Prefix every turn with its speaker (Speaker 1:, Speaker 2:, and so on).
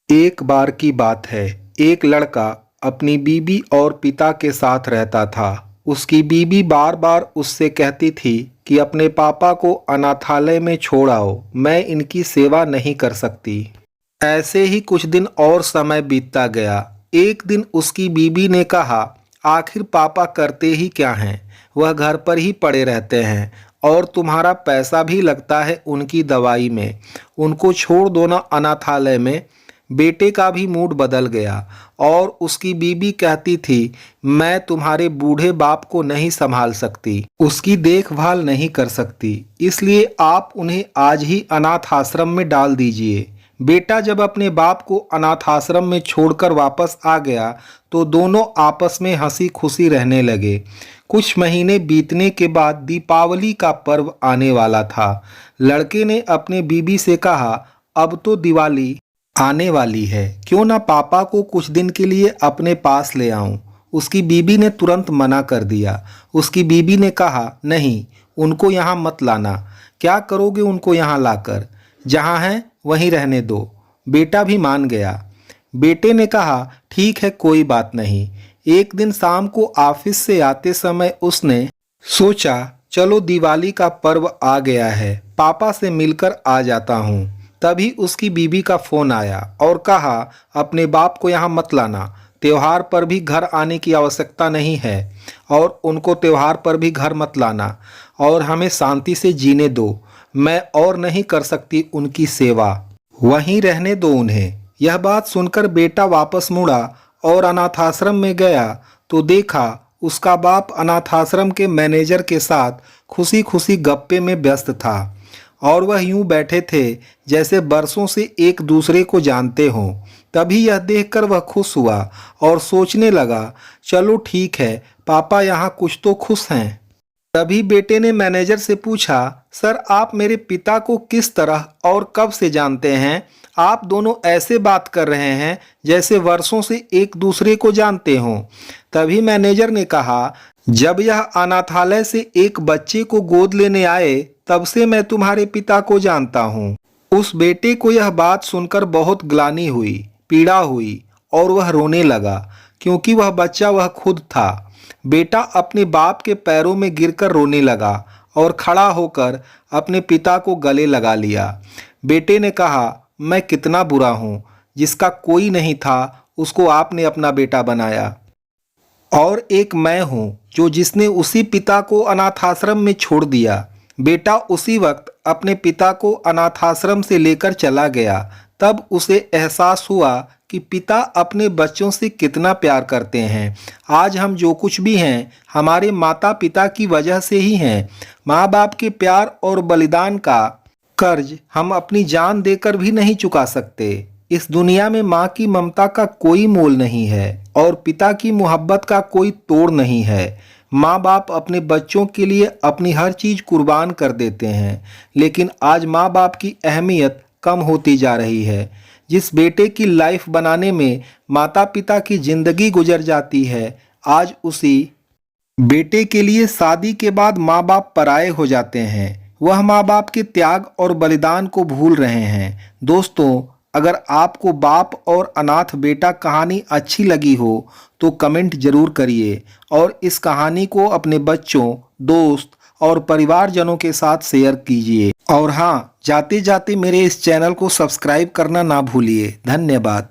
Speaker 1: एक बार की बात है, एक लड़का अपनी बीवी और पिता के साथ रहता था। उसकी बीवी बार बार उससे कहती थी कि अपने पापा को अनाथालय में छोड़ आओ, मैं इनकी सेवा नहीं कर सकती। ऐसे ही कुछ दिन और समय बीतता गया। एक दिन उसकी बीवी ने कहा, आखिर पापा करते ही क्या हैं, वह घर पर ही पड़े रहते हैं और तुम्हारा पैसा भी लगता है उनकी दवाई में। उनको छोड़ दो ना अनाथालय में। बेटे का भी मूड बदल गया और उसकी बीवी कहती थी, मैं तुम्हारे बूढ़े बाप को नहीं संभाल सकती, उसकी देखभाल नहीं कर सकती, इसलिए आप उन्हें आज ही अनाथ आश्रम में डाल दीजिए। बेटा जब अपने बाप को अनाथ आश्रम में छोड़कर वापस आ गया तो दोनों आपस में हंसी खुशी रहने लगे। कुछ महीने बीतने के बाद दीपावली का पर्व आने वाला था। लड़के ने अपने बीबी से कहा, अब तो दिवाली आने वाली है, क्यों ना पापा को कुछ दिन के लिए अपने पास ले आऊं। उसकी बीबी ने तुरंत मना कर दिया। उसकी बीबी ने कहा, नहीं, उनको यहाँ मत लाना। क्या करोगे उनको यहाँ लाकर? जहाँ हैं वहीं रहने दो। बेटा भी मान गया। बेटे ने कहा, ठीक है, कोई बात नहीं। एक दिन शाम को ऑफिस से आते समय उसने सोचा, चलो दिवाली का पर्व आ गया है, पापा से मिलकर आ जाता हूँ। तभी उसकी बीबी का फोन आया और कहा, अपने बाप को यहाँ मत लाना, त्योहार पर भी घर आने की आवश्यकता नहीं है और उनको त्योहार पर भी घर मत लाना और हमें शांति से जीने दो। मैं और नहीं कर सकती उनकी सेवा, वहीं रहने दो उन्हें। यह बात सुनकर बेटा वापस मुड़ा और अनाथाश्रम में गया तो देखा उसका बाप अनाथाश्रम के मैनेजर के साथ खुशी खुशी गप्पे में व्यस्त था और वह यूं बैठे थे जैसे बरसों से एक दूसरे को जानते हों। तभी यह देखकर वह खुश हुआ और सोचने लगा, चलो ठीक है, पापा यहाँ कुछ तो खुश हैं। तभी बेटे ने मैनेजर से पूछा, सर आप मेरे पिता को किस तरह और कब से जानते हैं? आप दोनों ऐसे बात कर रहे हैं जैसे वर्षों से एक दूसरे को जानते हों। तभी मैनेजर ने कहा, जब यह अनाथालय से एक बच्चे को गोद लेने आए तब से मैं तुम्हारे पिता को जानता हूँ। उस बेटे को यह बात सुनकर बहुत ग्लानि हुई, पीड़ा हुई और वह रोने लगा, क्योंकि वह बच्चा वह खुद था। बेटा अपने बाप के पैरों में गिरकर रोने लगा और खड़ा होकर अपने पिता को गले लगा लिया। बेटे ने कहा, मैं कितना बुरा हूँ, जिसका कोई नहीं था उसको आपने अपना बेटा बनाया, और एक मैं हूँ जो जिसने उसी पिता को अनाथाश्रम में छोड़ दिया। बेटा उसी वक्त अपने पिता को अनाथाश्रम से लेकर चला गया। तब उसे एहसास हुआ कि पिता अपने बच्चों से कितना प्यार करते हैं। आज हम जो कुछ भी हैं हमारे माता पिता की वजह से ही हैं। माँ बाप के प्यार और बलिदान का कर्ज हम अपनी जान देकर भी नहीं चुका सकते। इस दुनिया में माँ की ममता का कोई मोल नहीं है और पिता की मोहब्बत का कोई तोड़ नहीं है। माँ बाप अपने बच्चों के लिए अपनी हर चीज़ कुर्बान कर देते हैं, लेकिन आज माँ बाप की अहमियत कम होती जा रही है। जिस बेटे की लाइफ बनाने में माता पिता की जिंदगी गुजर जाती है, आज उसी बेटे के लिए शादी के बाद माँ बाप पराये हो जाते हैं। वह माँ बाप के त्याग और बलिदान को भूल रहे हैं। दोस्तों, अगर आपको बाप और अनाथ बेटा कहानी अच्छी लगी हो तो कमेंट जरूर करिए और इस कहानी को अपने बच्चों, दोस्त और परिवारजनों के साथ शेयर कीजिए। और हाँ, जाते जाते मेरे इस चैनल को सब्सक्राइब करना ना भूलिए। धन्यवाद।